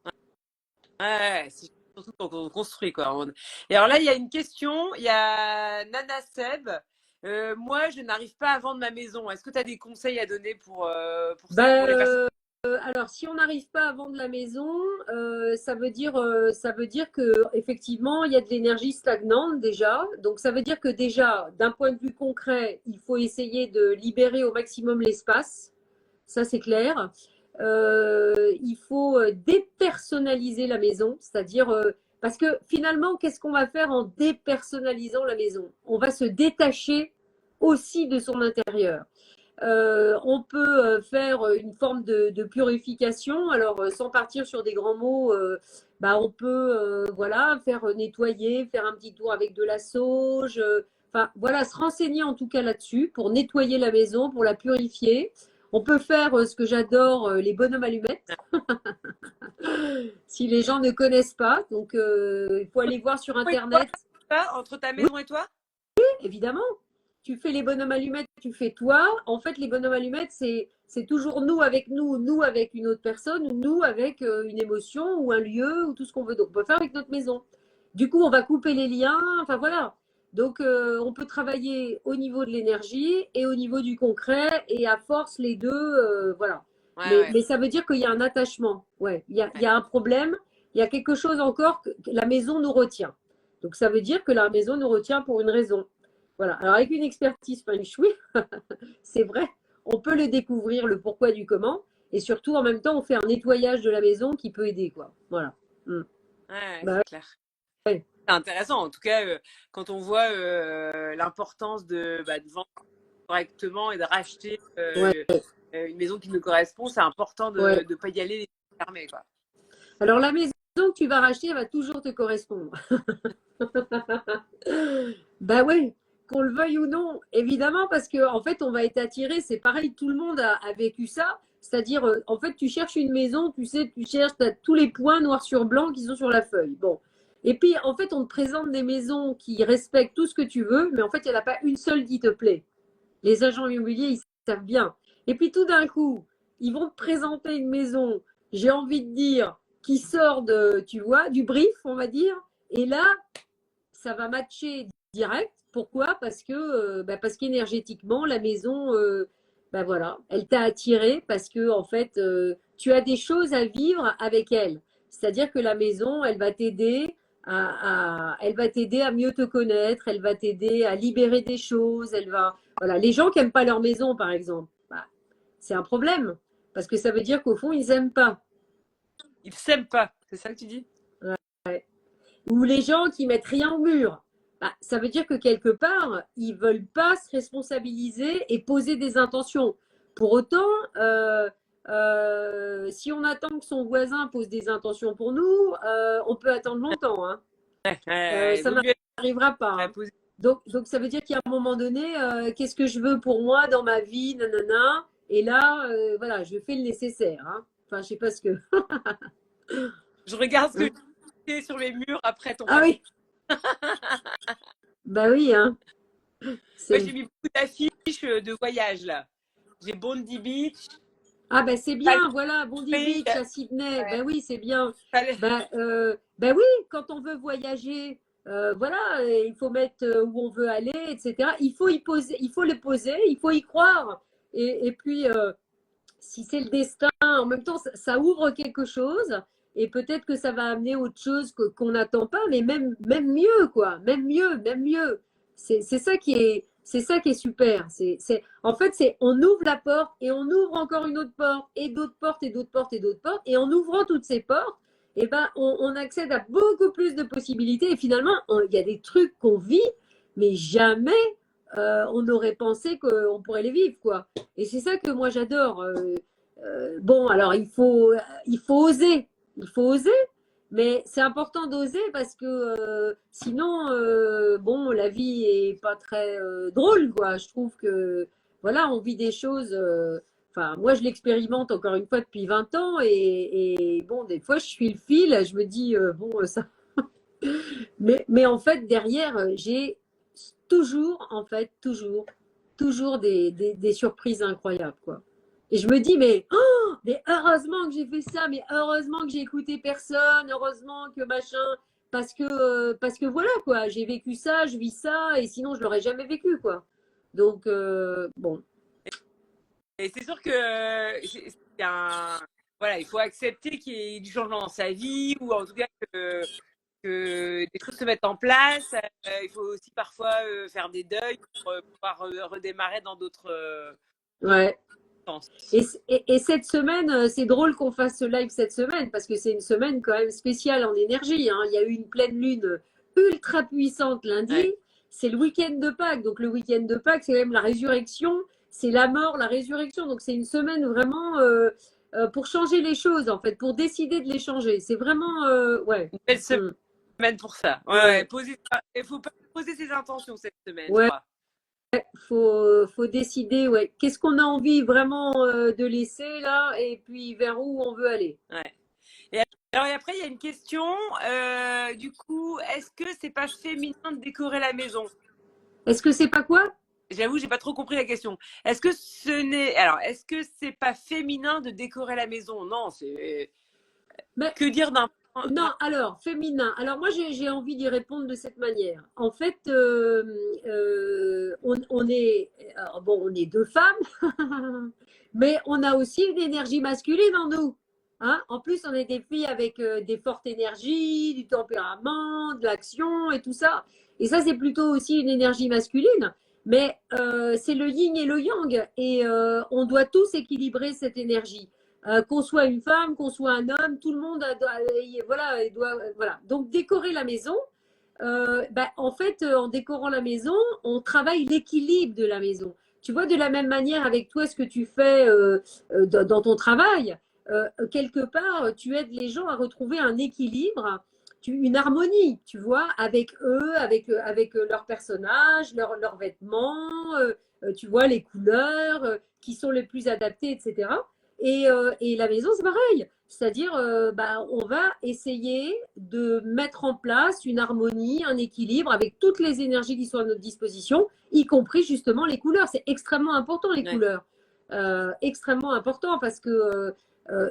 Ouais, c'est surtout quand on construit, quoi. Et alors là, il y a une question. Il y a Nana Seb. Moi, je n'arrive pas à vendre ma maison. Est-ce que tu as des conseils à donner pour ça, Bah, pour les personnes? alors, si on n'arrive pas à vendre la maison, ça veut dire que effectivement, il y a de l'énergie stagnante déjà. Donc, ça veut dire que déjà, d'un point de vue concret, il faut essayer de libérer au maximum l'espace. Ça, c'est clair. Il faut dépersonnaliser la maison, c'est-à-dire parce que finalement, qu'est-ce qu'on va faire en dépersonnalisant la maison? On va se détacher aussi de son intérieur. On peut faire une forme de purification. Alors, sans partir sur des grands mots, bah, on peut voilà, faire nettoyer, faire un petit tour avec de la sauge. Enfin, voilà, se renseigner en tout cas là-dessus pour nettoyer la maison, pour la purifier. On peut faire ce que j'adore, les bonhommes allumettes. Si les gens ne connaissent pas, donc il faut aller voir sur Et toi, Internet. ça, entre ta Oui, maison et toi? évidemment. Tu fais les bonhommes allumettes, tu fais toi. En fait, les bonhommes allumettes, c'est toujours nous avec une autre personne, ou nous avec une émotion, ou un lieu, ou tout ce qu'on veut. Donc, on peut faire avec notre maison. Du coup, on va couper les liens. Enfin, voilà. Donc, on peut travailler au niveau de l'énergie et au niveau du concret, et à force, les deux, voilà. Ouais, ouais, Mais ça veut dire qu'il y a un attachement. Ouais, il y a un problème. Il y a quelque chose encore que la maison nous retient. Donc, ça veut dire que la maison nous retient pour une raison. Voilà. Alors, avec une expertise feng shui, c'est vrai, on peut le découvrir, le pourquoi du comment. Et surtout, en même temps, on fait un nettoyage de la maison qui peut aider, quoi. Voilà. Mm. ouais, Bah, c'est clair. ouais. C'est intéressant, en tout cas, quand on voit l'importance de vendre correctement et de racheter Ouais, une maison qui nous correspond, c'est important ouais. de ne pas y aller les yeux fermés, quoi. Alors, la maison que tu vas racheter, elle va toujours te correspondre. Bah oui, qu'on le veuille ou non, évidemment, parce que en fait, on va être attiré. C'est pareil, tout le monde a vécu ça. C'est-à-dire, en fait, tu cherches une maison, tu sais, tu cherches, tu as tous les points noir sur blanc qui sont sur la feuille. Bon. Et puis, en fait, on te présente des maisons qui respectent tout ce que tu veux, mais en fait, il n'y en a pas une seule qui te plaît. Les agents immobiliers, ils savent bien. Et puis, tout d'un coup, ils vont te présenter une maison, j'ai envie de dire, qui sort de, tu vois, du brief, on va dire. Et là, ça va matcher direct. Pourquoi? Parce qu'énergétiquement, la maison, bah voilà, elle t'a attiré parce que en fait, tu as des choses à vivre avec elle. C'est-à-dire que la maison, elle va t'aider elle va t'aider à mieux te connaître, elle va t'aider à libérer des choses, elle va, voilà, les gens qui aiment pas leur maison, par exemple, bah, c'est un problème parce que ça veut dire qu'au fond, ils aiment pas. Ils ne s'aiment pas, c'est ça que tu dis? Ouais. Ou les gens qui mettent rien au mur. Bah, ça veut dire que quelque part, ils veulent pas se responsabiliser et poser des intentions. Pour autant, si on attend que son voisin pose des intentions pour nous, on peut attendre longtemps. Hein. Il Ça vaut mieux n'arrivera pas. être Hein. posé. Donc, ça veut dire qu'à un moment donné, qu'est-ce que je veux pour moi dans ma vie, nanana. Et là, voilà, je fais le nécessaire. Hein. Enfin, je sais pas ce que. Je regarde ce que Hein. j'ai sur mes murs après ton Ah passage. oui, bah oui, hein. Moi, C'est j'ai mis beaucoup d'affiches de voyage, là. J'ai Bondi Beach, Ah ben c'est bien, voilà, Bondi Palais, Beach à Sydney, ben oui, c'est bien. Palais. Ben oui, quand on veut voyager, voilà, il faut mettre où on veut aller, etc. Il faut y poser, il faut le poser, il faut y croire. Et puis, si c'est le destin, en même temps, ça ouvre quelque chose. Et peut-être que ça va amener autre chose qu'on n'attend pas, mais même mieux, quoi. Même mieux, même mieux. C'est ça qui est super. En fait, on ouvre la porte et on ouvre encore une autre porte et d'autres portes et d'autres portes et d'autres portes. Et en ouvrant toutes ces portes, eh ben, on accède à beaucoup plus de possibilités. Et finalement, il y a des trucs qu'on vit, mais jamais on aurait pensé qu'on pourrait les vivre, quoi. Et c'est ça que moi j'adore. Bon, alors il faut oser, il faut oser, mais c'est important d'oser parce que sinon, bon, la vie est pas très drôle, quoi. Je trouve que voilà, on vit des choses. Enfin, moi je l'expérimente encore une fois depuis 20 ans et bon, des fois je suis le fil, je me dis bon ça. Mais en fait derrière, j'ai toujours, en fait, toujours des surprises incroyables, quoi. Et je me dis, mais heureusement que j'ai fait ça, mais heureusement que j'ai écouté personne, heureusement que machin, parce que voilà, quoi, j'ai vécu ça, je vis ça, et sinon je l'aurais jamais vécu, quoi. Donc, bon, Et c'est sûr que c'est voilà, il faut accepter qu'il y ait du changement dans sa vie ou en tout cas que des choses se mettent en place. Il faut aussi parfois faire des deuils pour pouvoir redémarrer dans d'autres ouais. sens. Et cette semaine, c'est drôle qu'on fasse ce live cette semaine parce que c'est une semaine quand même spéciale en énergie. Hein. Il y a eu une pleine lune ultra puissante lundi. Ouais. C'est le week-end de Pâques. Donc le week-end de Pâques, c'est quand même la résurrection. C'est la mort, la résurrection. Donc c'est une semaine vraiment pour changer les choses en fait, pour décider de les changer. C'est vraiment ouais. Une belle Hmm. semaine pour ça. Ouais, ouais. Ouais. Il faut pas poser ses intentions cette semaine, je Ouais. crois. Faut décider ouais. Qu'est-ce qu'on a envie vraiment de laisser là et puis vers où on veut aller. Ouais. Et Alors, et après, il y a une question. Du coup, est-ce que c'est pas féminin de décorer la maison? Est-ce que c'est pas quoi? J'avoue, j'ai pas trop compris la question. Est-ce que ce n'est. Alors, est-ce que c'est pas féminin de décorer la maison? Non, c'est. Mais Que dire d'un. non, alors, féminin. Alors, moi, j'ai envie d'y répondre de cette manière. En fait, on est, alors, bon, on est deux femmes, mais on a aussi une énergie masculine en nous. Hein, en plus, on est des filles avec des fortes énergies, du tempérament, de l'action et tout ça. Et ça, c'est plutôt aussi une énergie masculine. Mais c'est le yin et le yang. Et on doit tous équilibrer cette énergie. Qu'on soit une femme, qu'on soit un homme, tout le monde voilà, voilà. Donc décorer la maison, en fait, en décorant la maison, on travaille l'équilibre de la maison. Tu vois, de la même manière avec toi, ce que tu fais dans ton travail, quelque part, tu aides les gens à retrouver un équilibre, une harmonie, tu vois, avec eux, avec leurs personnages, leurs vêtements, tu vois, les couleurs qui sont les plus adaptées, etc. Et la maison, c'est pareil. C'est-à-dire, on va essayer de mettre en place une harmonie, un équilibre avec toutes les énergies qui sont à notre disposition, y compris justement les couleurs. C'est extrêmement important, les Ouais. couleurs. Extrêmement important parce que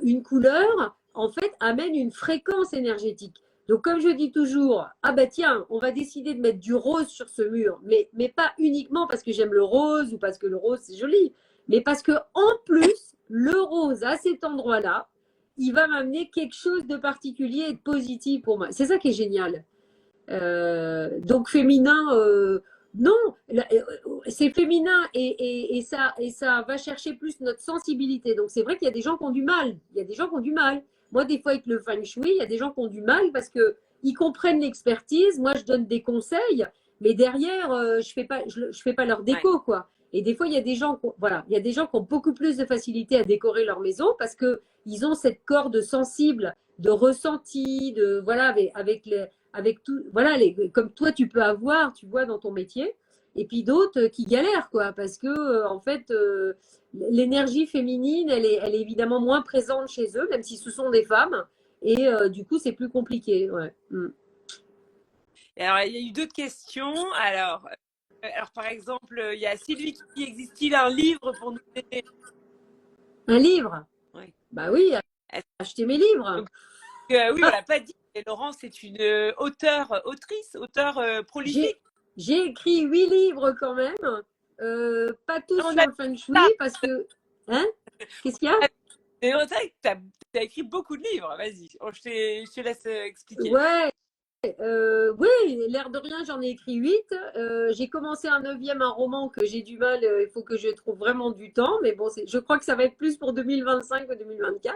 une couleur, en fait, amène une fréquence énergétique. Donc, comme je dis toujours, ah bah tiens, on va décider de mettre du rose sur ce mur, mais pas uniquement parce que j'aime le rose ou parce que le rose c'est joli, mais parce que en plus, le rose à cet endroit-là, il va m'amener quelque chose de particulier et de positif pour moi. C'est ça qui est génial. Donc féminin, non, c'est féminin et ça va chercher plus notre sensibilité. Donc c'est vrai qu'il y a des gens qui ont du mal. Il y a des gens qui ont du mal. Moi, des fois, avec le feng shui, il y a des gens qui ont du mal parce que ils comprennent l'expertise. Moi, je donne des conseils, mais derrière, je fais pas leur Ouais. déco, quoi. Et des fois, il y a des gens, voilà, il y a des gens qui ont beaucoup plus de facilité à décorer leur maison parce que ils ont cette corde sensible de ressenti, de voilà, avec tout, voilà, comme toi tu peux avoir, tu vois, dans ton métier, et puis d'autres qui galèrent, quoi, parce que en fait, l'énergie féminine, elle est évidemment moins présente chez eux, même si ce sont des femmes, et du coup, c'est plus compliqué, ouais. Et alors, il y a eu d'autres questions. Alors, par exemple, il y a Sylvie qui dit, existe-t-il un livre pour nous aider? Un livre, Ouais. bah oui, acheter mes livres. Donc, oui, on l'a pas dit. Et Laurence est une autrice, auteur J'ai, prolifique. j'ai écrit 8 livres quand même, pas tous On sur a le feng shui, ça. parce que, hein, qu'est-ce qu'il y a? Et on sait que tu as écrit beaucoup de livres. Vas-y, je te laisse expliquer. Ouais, oui, l'air de rien, j'en ai écrit 8. J'ai commencé un neuvième, un roman que j'ai du mal, il faut que je trouve vraiment du temps, mais bon, je crois que ça va être plus pour 2025 que 2024.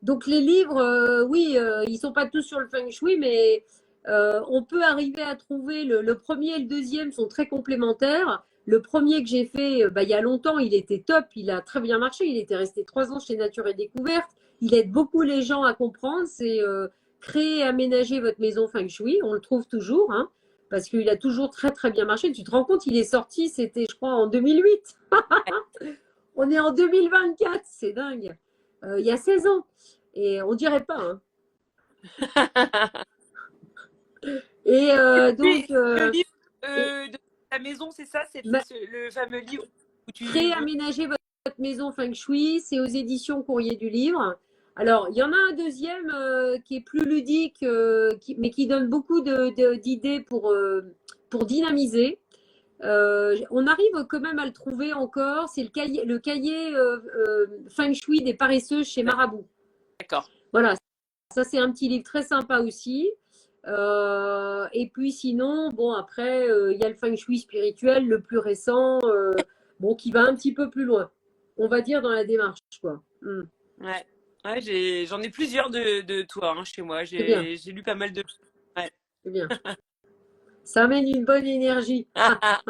Donc les livres, oui, ils sont pas tous sur le feng shui, mais on peut arriver à trouver, le premier et le deuxième sont très complémentaires. Le premier que j'ai fait il y a longtemps, il était top, il a très bien marché, il était resté 3 ans chez Nature et Découverte. Il aide beaucoup les gens à comprendre, c'est créer et aménager votre maison feng shui. On le trouve toujours, hein, parce qu'il a toujours très très bien marché. Tu te rends compte, il est sorti, c'était je crois en 2008. On est en 2024, c'est dingue. Il y a 16 ans. Et on dirait pas. Hein. Et Oui, donc, le livre et, de la maison, c'est ça, bah, le fameux livre où créer et tu. aménager votre maison feng shui, c'est aux éditions Courrier du Livre. Alors, il y en a un deuxième qui est plus ludique, mais qui donne beaucoup d'idées pour dynamiser. On arrive quand même à le trouver encore. C'est le cahier Feng Shui des paresseuses chez Marabout. D'accord. Voilà, ça c'est un petit livre très sympa aussi. Et puis sinon, bon après, il y a le Feng Shui spirituel, le plus récent, bon qui va un petit peu plus loin. On va dire dans la démarche, quoi. Ouais. Ouais, j'en ai plusieurs de toi hein, chez moi. C'est bien, J'ai lu pas mal de. Ouais. c'est bien. Ça amène une bonne énergie. Ah,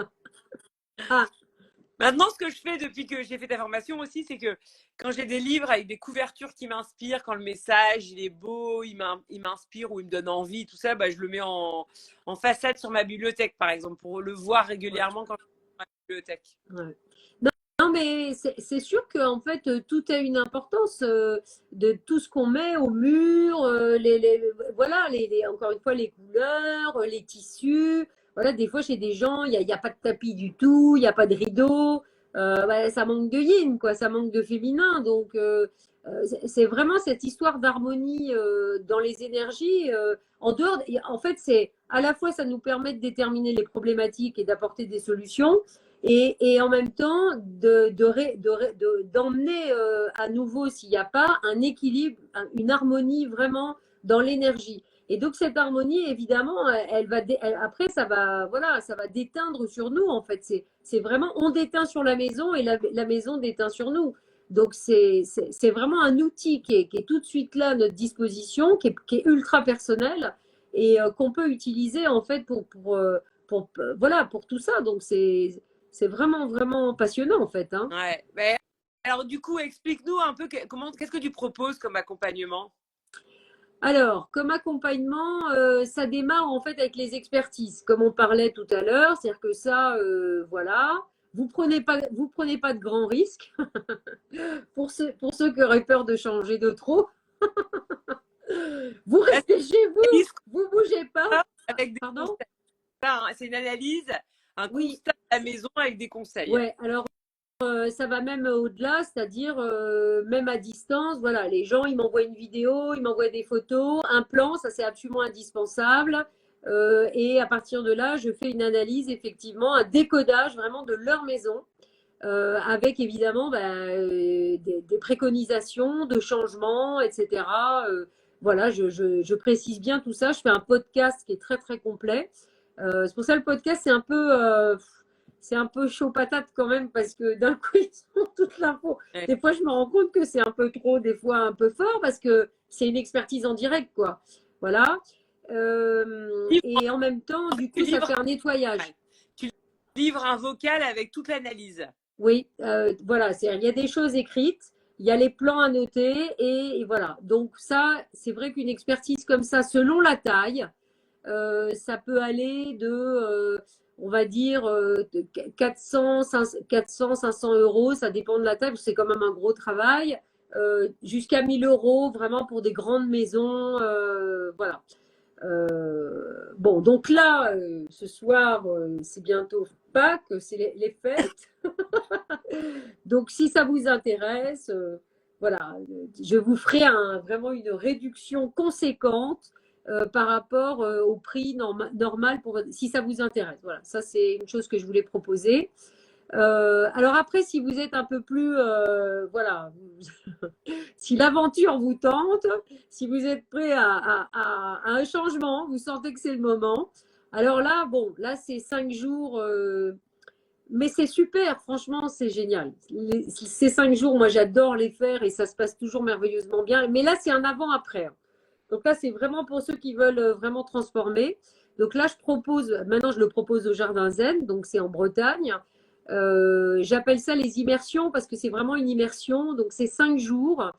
Maintenant, ce que je fais depuis que j'ai fait ta formation aussi, c'est que quand j'ai des livres avec des couvertures qui m'inspirent, quand le message il est beau, il m'inspire ou il me donne envie, tout ça, bah, je le mets en façade sur ma bibliothèque, par exemple, pour le voir ouais, régulièrement quand je suis dans ma bibliothèque. ouais. Non, mais c'est sûr qu'en fait, tout a une importance de tout ce qu'on met au mur, voilà, encore une fois, les couleurs, les tissus. Voilà, des fois, chez des gens, y a pas de tapis du tout, il n'y a pas de rideau. Bah, ça manque de yin, quoi, ça manque de féminin. Donc, c'est vraiment cette histoire d'harmonie dans les énergies. En dehors, en fait, c'est à la fois, ça nous permet de déterminer les problématiques et d'apporter des solutions. Et en même temps, d'emmener à nouveau, s'il n'y a pas, un équilibre, une harmonie vraiment dans l'énergie. Et donc, cette harmonie, évidemment, après, voilà, ça va déteindre sur nous, en fait. C'est vraiment, on déteint sur la maison et la maison déteint sur nous. Donc, c'est vraiment un outil qui est tout de suite là à notre disposition, qui est ultra personnel et qu'on peut utiliser, en fait, voilà, pour tout ça. Donc, c'est vraiment, vraiment passionnant, en fait. Hein. Ouais. Mais, alors, du coup, explique-nous un peu qu'est-ce que tu proposes comme accompagnement? Alors, comme accompagnement, ça démarre en fait avec les expertises, comme on parlait tout à l'heure. C'est-à-dire que ça, voilà, vous prenez pas de grands risques pour ceux qui auraient peur de changer de trop. Vous restez chez vous, vous bougez pas. Avec des Pardon? constats, hein. C'est une analyse, un Oui. constat à la maison avec des conseils. Ouais, alors ça va même au-delà, c'est-à-dire même à distance, voilà, les gens, ils m'envoient une vidéo, ils m'envoient des photos, un plan, ça c'est absolument indispensable. Et à partir de là, je fais une analyse, effectivement, un décodage vraiment de leur maison, avec évidemment des préconisations de changements, etc. Voilà, je précise bien tout ça. Je fais un podcast qui est très très complet. C'est pour ça le podcast, c'est un peu chaud patate quand même parce que d'un coup, ils ont toute l'info. Ouais. Des fois, je me rends compte que c'est un peu trop, des fois un peu fort parce que c'est une expertise en direct, quoi. Voilà. Et en même temps, du coup, ça fait un nettoyage. Tu livres un vocal avec toute l'analyse. Oui, voilà. Il y a des choses écrites, il y a les plans à noter et voilà. Donc ça, c'est vrai qu'une expertise comme ça, selon la taille, ça peut aller on va dire, 400, 500 euros, ça dépend de la taille, parce que c'est quand même un gros travail, jusqu'à 1000 euros, vraiment pour des grandes maisons, voilà. Bon, donc là, ce soir, c'est bientôt Pâques, c'est les fêtes. Donc, si ça vous intéresse, voilà, je vous ferai vraiment une réduction conséquente par rapport au prix normal si ça vous intéresse. Voilà, ça c'est une chose que je voulais proposer. Alors après, si vous êtes un peu plus, voilà, si l'aventure vous tente, si vous êtes prêt à un changement, vous sentez que c'est le moment. Alors là, bon, là c'est 5 jours. Mais c'est super, franchement, c'est génial. Ces 5 jours, moi, j'adore les faire et ça se passe toujours merveilleusement bien. Mais là, c'est un avant-après. Donc là, c'est vraiment pour ceux qui veulent vraiment transformer. Donc là, maintenant, je le propose au Jardin Zen, donc c'est en Bretagne. J'appelle ça les immersions parce que c'est vraiment une immersion. Donc c'est 5 jours.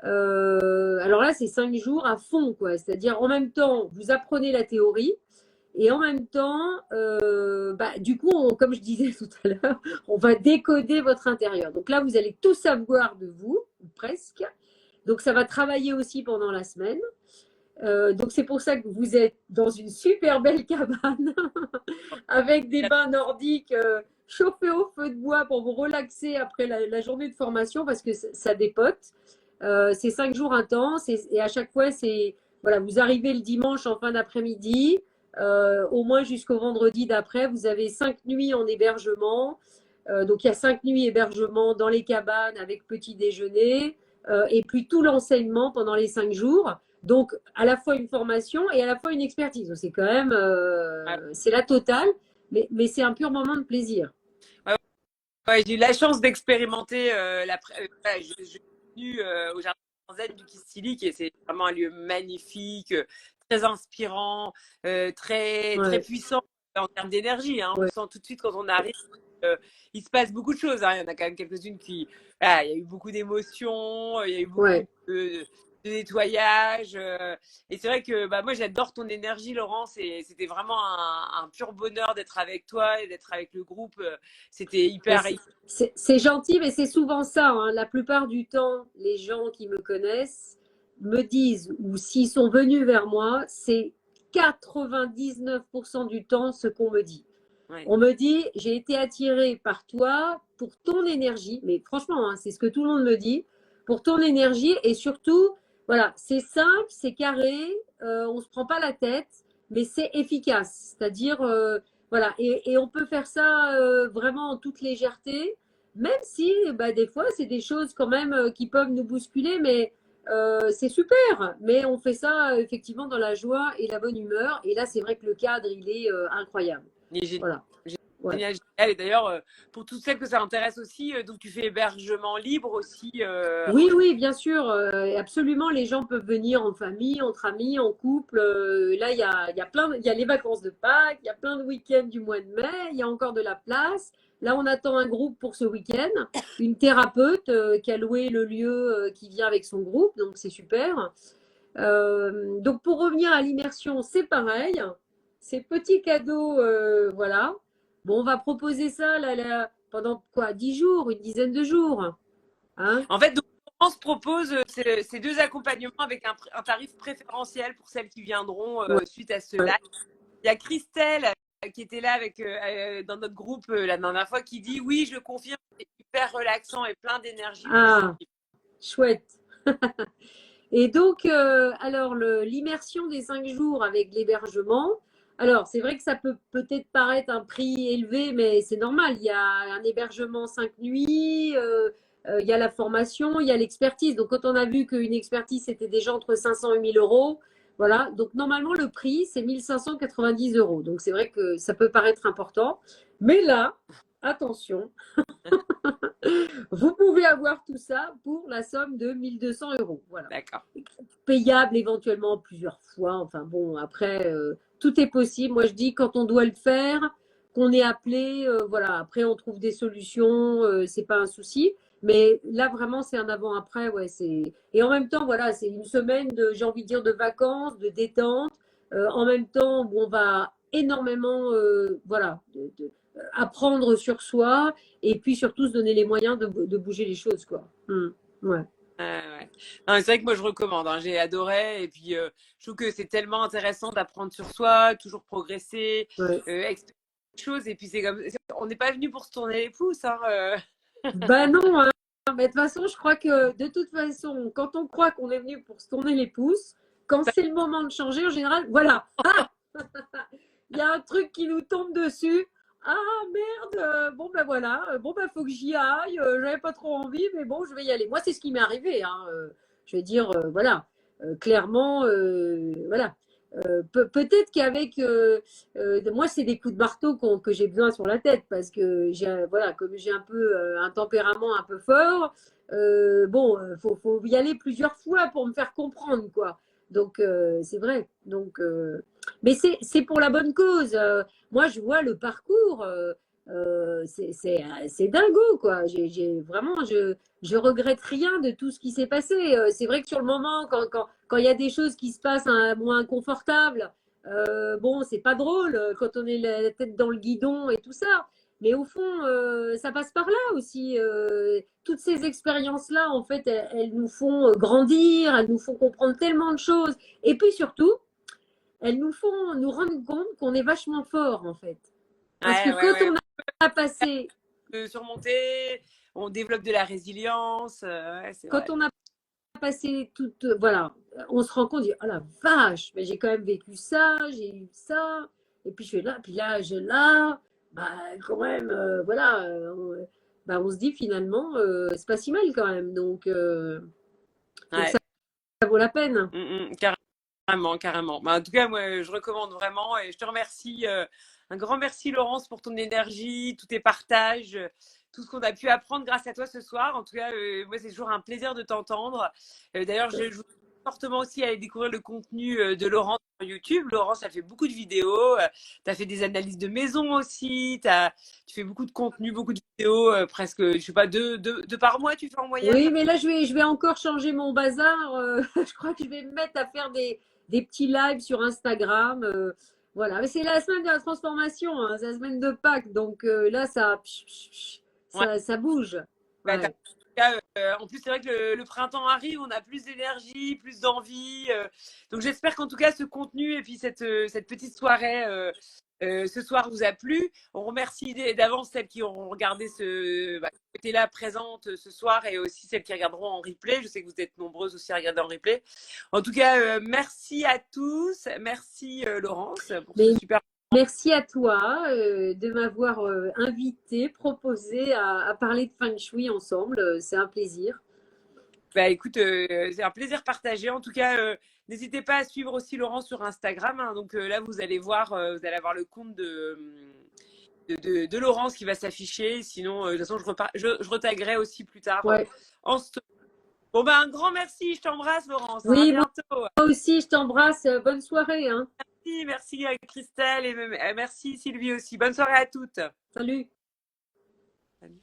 Alors là, c'est 5 jours à fond, quoi. C'est-à-dire, en même temps, vous apprenez la théorie. Et en même temps, du coup, comme je disais tout à l'heure, on va décoder votre intérieur. Donc là, vous allez tout savoir de vous, ou presque. Donc ça va travailler aussi pendant la semaine. Donc c'est pour ça que vous êtes dans une super belle cabane avec des bains nordiques chauffés au feu de bois pour vous relaxer après la journée de formation parce que ça dépote. C'est 5 jours intenses et à chaque fois, voilà, vous arrivez le dimanche en fin d'après-midi. Au moins jusqu'au vendredi d'après, vous avez 5 nuits en hébergement. Donc il y a 5 nuits hébergement dans les cabanes avec petit déjeuner et puis tout l'enseignement pendant les 5 jours. Donc à la fois une formation et à la fois une expertise. C'est quand même, c'est la totale, mais c'est un pur moment de plaisir. Ouais, j'ai eu la chance d'expérimenter je suis venue au Jardin Zen du Kistilic et c'est vraiment un lieu magnifique, très inspirant, très puissant en termes d'énergie. Hein. On sent tout de suite quand on arrive, il se passe beaucoup de choses. Hein. Il y en a quand même quelques-unes il y a eu beaucoup d'émotions, il y a eu beaucoup de nettoyage. Et c'est vrai que bah, moi, j'adore ton énergie, Laurence. Et c'était vraiment un pur bonheur d'être avec toi et d'être avec le groupe. C'était Mais hyper. c'est gentil, mais c'est souvent ça, hein. La plupart du temps, les gens qui me connaissent me disent, ou s'ils sont venus vers moi, c'est 99% du temps ce qu'on me dit. Ouais. On me dit, j'ai été attirée par toi pour ton énergie, mais franchement, hein, c'est ce que tout le monde me dit, pour ton énergie et surtout, voilà, c'est simple, c'est carré, on ne se prend pas la tête, mais c'est efficace. C'est-à-dire, voilà, et on peut faire ça vraiment en toute légèreté, même si bah, des fois, c'est des choses quand même qui peuvent nous bousculer, mais c'est super. Mais on fait ça effectivement dans la joie et la bonne humeur. Et là, c'est vrai que le cadre, il est incroyable. Il est génial. Voilà. Ouais. Génial, génial. Et d'ailleurs, pour toutes celles que ça intéresse aussi, donc tu fais hébergement libre aussi. Oui, oui, bien sûr, absolument. Les gens peuvent venir en famille, entre amis, en couple. Là, il y a plein, il y a les vacances de Pâques, il y a plein de week-ends du mois de mai, il y a encore de la place. Là, on attend un groupe pour ce week-end, une thérapeute qui a loué le lieu, qui vient avec son groupe, donc c'est super. Donc, pour revenir à l'immersion, c'est pareil. Ces petits cadeaux, voilà. Bon, on va proposer ça là, pendant quoi? 10 jours, une dizaine de jours. Hein? En fait, donc, Laurence propose ces deux accompagnements avec un tarif préférentiel pour celles qui viendront Ouais. suite à ce live. Il y a Christelle qui était là avec, dans notre groupe la dernière fois qui dit oui, je le confirme, c'est hyper relaxant et plein d'énergie. Ah, chouette. Et donc, alors, l'immersion des 5 jours avec l'hébergement, alors c'est vrai que ça peut peut-être paraître un prix élevé, mais c'est normal. Il y a un hébergement 5 nuits, il y a la formation, il y a l'expertise. Donc, quand on a vu qu'une expertise, c'était déjà entre 500 et 1000 euros, voilà. Donc, normalement, le prix, c'est 1590 euros. Donc, c'est vrai que ça peut paraître important. Mais là, attention, vous pouvez avoir tout ça pour la somme de 1200 euros. Voilà. D'accord. Payable éventuellement plusieurs fois. Enfin bon, après, tout est possible. Moi, je dis quand on doit le faire, qu'on est appelé, voilà. Après, on trouve des solutions, c'est pas un souci. Mais là, vraiment, c'est un avant-après. Ouais, et en même temps, voilà, c'est une semaine de, j'ai envie de dire, de vacances, de détente. En même temps, où on va énormément, voilà, apprendre sur soi et puis surtout se donner les moyens de bouger les choses, quoi. Ouais. Ouais. Non, c'est vrai que moi je recommande, hein. J'ai adoré et puis je trouve que c'est tellement intéressant d'apprendre sur soi, toujours progresser, Ouais. expérimenter des choses et puis c'est comme on n'est pas venu pour se tourner les pouces, hein, Ben non, hein. Mais de toute façon, je crois que de toute façon, quand on croit qu'on est venu pour se tourner les pouces, quand c'est le moment de changer, en général, voilà. Ah, il y a un truc qui nous tombe dessus. Ah merde, bon ben voilà, bon ben faut que j'y aille. J'avais pas trop envie, mais bon, je vais y aller. Moi, c'est ce qui m'est arrivé, hein. Je veux dire, voilà, clairement, voilà. Peut-être qu'avec moi, c'est des coups de marteau que j'ai besoin sur la tête parce que voilà, comme j'ai un peu un tempérament un peu fort, bon, faut y aller plusieurs fois pour me faire comprendre, quoi. Donc, c'est vrai. Donc, mais c'est pour la bonne cause. Moi, je vois le parcours. C'est dingo, quoi. Vraiment, je regrette rien de tout ce qui s'est passé. C'est vrai que sur le moment, quand il y a des choses qui se passent moins inconfortables, bon, c'est pas drôle quand on est la tête dans le guidon et tout ça. Mais au fond, ça passe par là aussi. Toutes ces expériences-là, en fait, elles nous font grandir, elles nous font comprendre tellement de choses. Et puis surtout, elles nous font nous rendre compte qu'on est vachement fort, en fait. Parce que quand on a passé, de surmonter, on développe de la résilience, ouais, c'est vrai. quand on a passé toute, voilà, on se rend compte, oh la vache, mais j'ai quand même vécu ça, j'ai eu ça, et puis je suis là, puis là, bah quand même, voilà, bah, on se dit finalement, c'est pas si mal quand même, donc Ouais. ça vaut la peine. Carrément, carrément. Bah, en tout cas, moi, je recommande vraiment et je te remercie. Un grand merci, Laurence, pour ton énergie, tous tes partages, tout ce qu'on a pu apprendre grâce à toi ce soir. En tout cas, moi, c'est toujours un plaisir de t'entendre. D'ailleurs, fortement aussi à aller découvrir le contenu de Laurence sur YouTube. Laurence, a fait beaucoup de vidéos. Tu as fait des analyses de maison aussi. Tu fais beaucoup de contenu, beaucoup de vidéos, presque, je sais pas, deux par mois, tu fais en Oui, moyenne. mais là, je vais encore changer mon bazar. Je crois que je vais me mettre à faire des petits lives sur Instagram. Voilà, mais c'est la semaine de la transformation, hein, c'est la semaine de Pâques. Donc là, Ouais. ça bouge. Bah, Ouais. en plus, c'est vrai que le printemps arrive, on a plus d'énergie, plus d'envie. Donc, j'espère qu'en tout cas, ce contenu et puis cette petite soirée ce soir vous a plu. On remercie d'avance celles qui auront regardé qui étaient là présentes ce soir et aussi celles qui regarderont en replay. Je sais que vous êtes nombreuses aussi à regarder en replay. En tout cas, merci à tous. Merci Laurence pour ce Mais super. merci à toi de m'avoir invité, proposé à parler de Feng Shui ensemble. C'est un plaisir. Bah écoute, c'est un plaisir partagé. En tout cas, n'hésitez pas à suivre aussi Laurent sur Instagram, hein. Donc là, vous allez avoir le compte de Laurence qui va s'afficher. Sinon, de toute façon, je retaguerai aussi plus tard Ouais. en story. Bon, bah un grand merci. Je t'embrasse, Laurence, hein. À Oui, moi bientôt. aussi, je t'embrasse. Bonne soirée, hein. Merci à Christelle et merci Sylvie aussi. Bonne soirée à toutes. Salut. Salut.